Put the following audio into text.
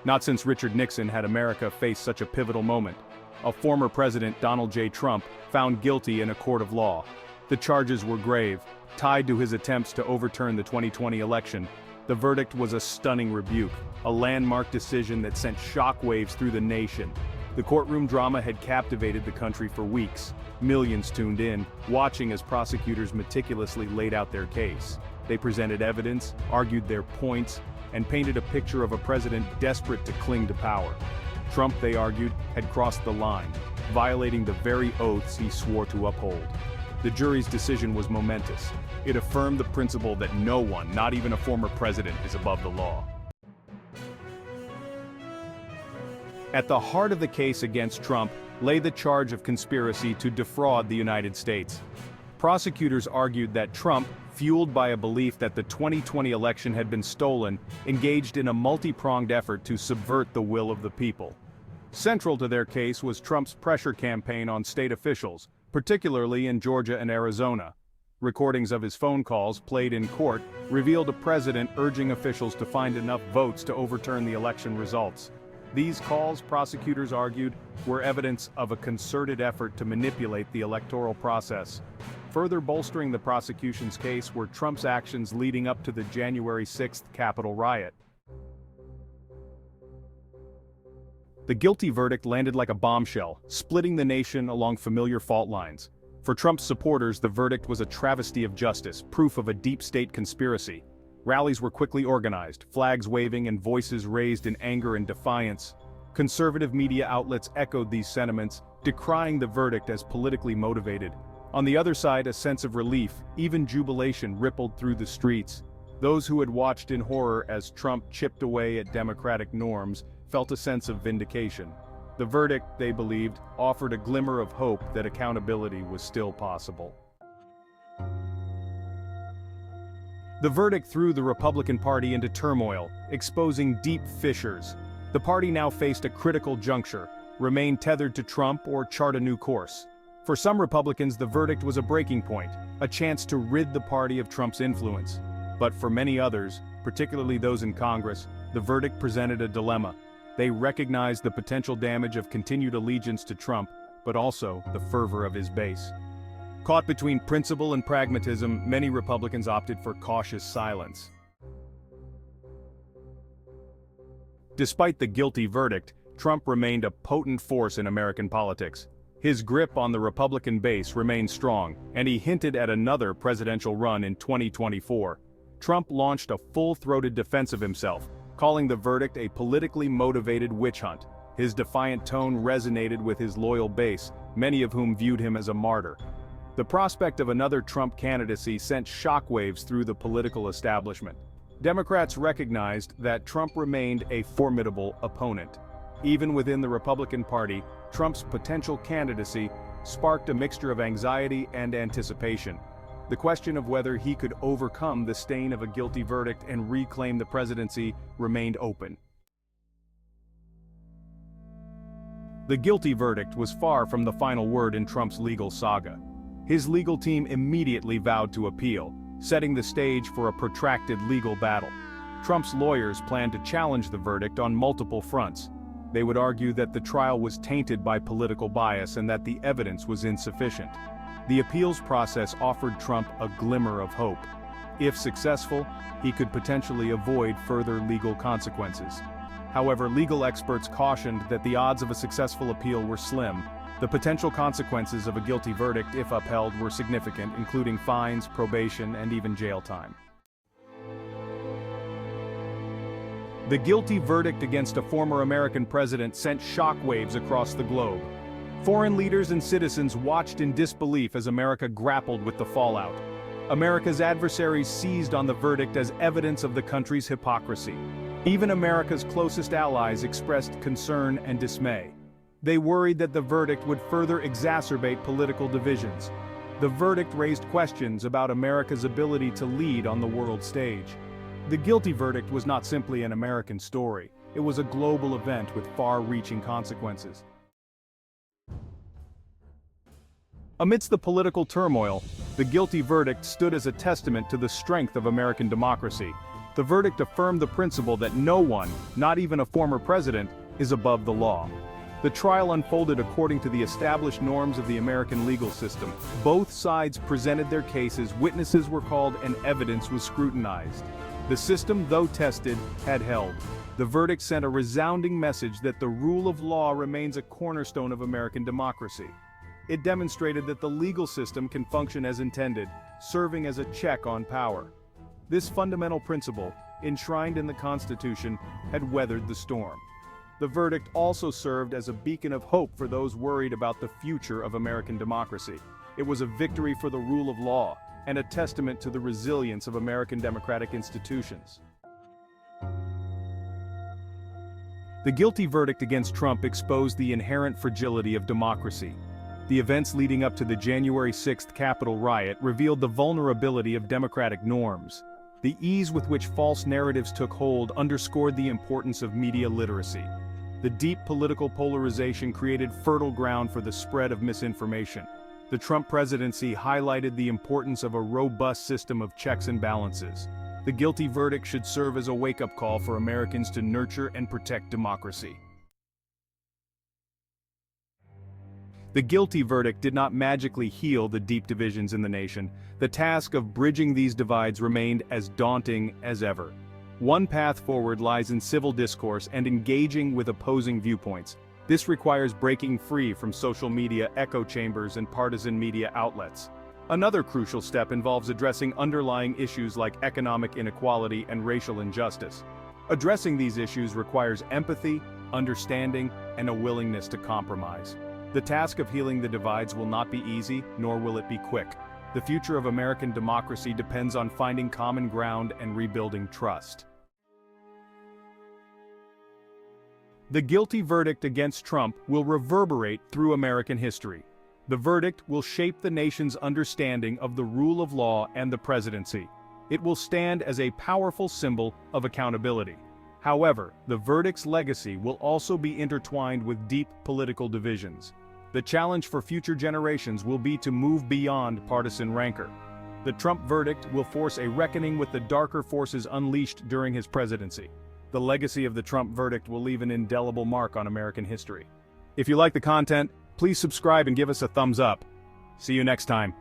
Not since Richard Nixon had America faced such a pivotal moment. A former president, Donald J. Trump, found guilty in a court of law. The charges were grave, tied to his attempts to overturn the 2020 election. The verdict was a stunning rebuke, a landmark decision that sent shockwaves through the nation. The courtroom drama had captivated the country for weeks. Millions tuned in, watching as prosecutors meticulously laid out their case. They presented evidence, argued their points, and painted a picture of a president desperate to cling to power. Trump, they argued, had crossed the line, violating the very oaths he swore to uphold. The jury's decision was momentous. It affirmed the principle that no one, not even a former president, is above the law. At the heart of the case against Trump lay the charge of conspiracy to defraud the United States. Prosecutors argued that Trump, fueled by a belief that the 2020 election had been stolen, engaged in a multi-pronged effort to subvert the will of the people. Central to their case was Trump's pressure campaign on state officials, particularly in Georgia and Arizona. Recordings of his phone calls, played in court, revealed a president urging officials to find enough votes to overturn the election results. These calls, prosecutors argued, were evidence of a concerted effort to manipulate the electoral process. Further bolstering the prosecution's case were Trump's actions leading up to the January 6th Capitol riot. The guilty verdict landed like a bombshell, splitting the nation along familiar fault lines. For Trump's supporters, the verdict was a travesty of justice, proof of a deep state conspiracy. Rallies were quickly organized, flags waving and voices raised in anger and defiance. Conservative media outlets echoed these sentiments, decrying the verdict as politically motivated. On the other side, a sense of relief, even jubilation, rippled through the streets. Those who had watched in horror as Trump chipped away at democratic norms felt a sense of vindication. The verdict, they believed, offered a glimmer of hope that accountability was still possible. The verdict threw the Republican Party into turmoil, exposing deep fissures. The party now faced a critical juncture: remain tethered to Trump or chart a new course. For some Republicans, the verdict was a breaking point, a chance to rid the party of Trump's influence. But for many others, particularly those in Congress, the verdict presented a dilemma. They recognized the potential damage of continued allegiance to Trump, but also the fervor of his base. Caught between principle and pragmatism, many Republicans opted for cautious silence. Despite the guilty verdict, Trump remained a potent force in American politics. His grip on the Republican base remained strong, and he hinted at another presidential run in 2024. Trump launched a full-throated defense of himself, calling the verdict a politically motivated witch hunt. His defiant tone resonated with his loyal base, many of whom viewed him as a martyr. The prospect of another Trump candidacy sent shockwaves through the political establishment. Democrats recognized that Trump remained a formidable opponent. Even within the Republican Party, Trump's potential candidacy sparked a mixture of anxiety and anticipation. The question of whether he could overcome the stain of a guilty verdict and reclaim the presidency remained open. The guilty verdict was far from the final word in Trump's legal saga. His legal team immediately vowed to appeal, setting the stage for a protracted legal battle. Trump's lawyers planned to challenge the verdict on multiple fronts. They would argue that the trial was tainted by political bias and that the evidence was insufficient. The appeals process offered Trump a glimmer of hope. If successful, he could potentially avoid further legal consequences. However, legal experts cautioned that the odds of a successful appeal were slim. The potential consequences of a guilty verdict, if upheld, were significant, including fines, probation, and even jail time. The guilty verdict against a former American president sent shockwaves across the globe. Foreign leaders and citizens watched in disbelief as America grappled with the fallout. America's adversaries seized on the verdict as evidence of the country's hypocrisy. Even America's closest allies expressed concern and dismay. They worried that the verdict would further exacerbate political divisions. The verdict raised questions about America's ability to lead on the world stage. The guilty verdict was not simply an American story. It was a global event with far-reaching consequences. Amidst the political turmoil, the guilty verdict stood as a testament to the strength of American democracy. The verdict affirmed the principle that no one, not even a former president, is above the law. The trial unfolded according to the established norms of the American legal system. Both sides presented their cases, witnesses were called, and evidence was scrutinized. The system, though tested, had held. The verdict sent a resounding message that the rule of law remains a cornerstone of American democracy. It demonstrated that the legal system can function as intended, serving as a check on power. This fundamental principle, enshrined in the Constitution, had weathered the storm. The verdict also served as a beacon of hope for those worried about the future of American democracy. It was a victory for the rule of law, and a testament to the resilience of American democratic institutions. The guilty verdict against Trump exposed the inherent fragility of democracy. The events leading up to the January 6th Capitol riot revealed the vulnerability of democratic norms. The ease with which false narratives took hold underscored the importance of media literacy. The deep political polarization created fertile ground for the spread of misinformation. The Trump presidency highlighted the importance of a robust system of checks and balances. The guilty verdict should serve as a wake-up call for Americans to nurture and protect democracy. The guilty verdict did not magically heal the deep divisions in the nation. The task of bridging these divides remained as daunting as ever. One path forward lies in civil discourse and engaging with opposing viewpoints. This requires breaking free from social media echo chambers and partisan media outlets. Another crucial step involves addressing underlying issues like economic inequality and racial injustice. Addressing these issues requires empathy, understanding, and a willingness to compromise. The task of healing the divides will not be easy, nor will it be quick. The future of American democracy depends on finding common ground and rebuilding trust. The guilty verdict against Trump will reverberate through American history. The verdict will shape the nation's understanding of the rule of law and the presidency. It will stand as a powerful symbol of accountability. However, the verdict's legacy will also be intertwined with deep political divisions. The challenge for future generations will be to move beyond partisan rancor. The Trump verdict will force a reckoning with the darker forces unleashed during his presidency. The legacy of the Trump verdict will leave an indelible mark on American history. If you like the content, please subscribe and give us a thumbs up. See you next time.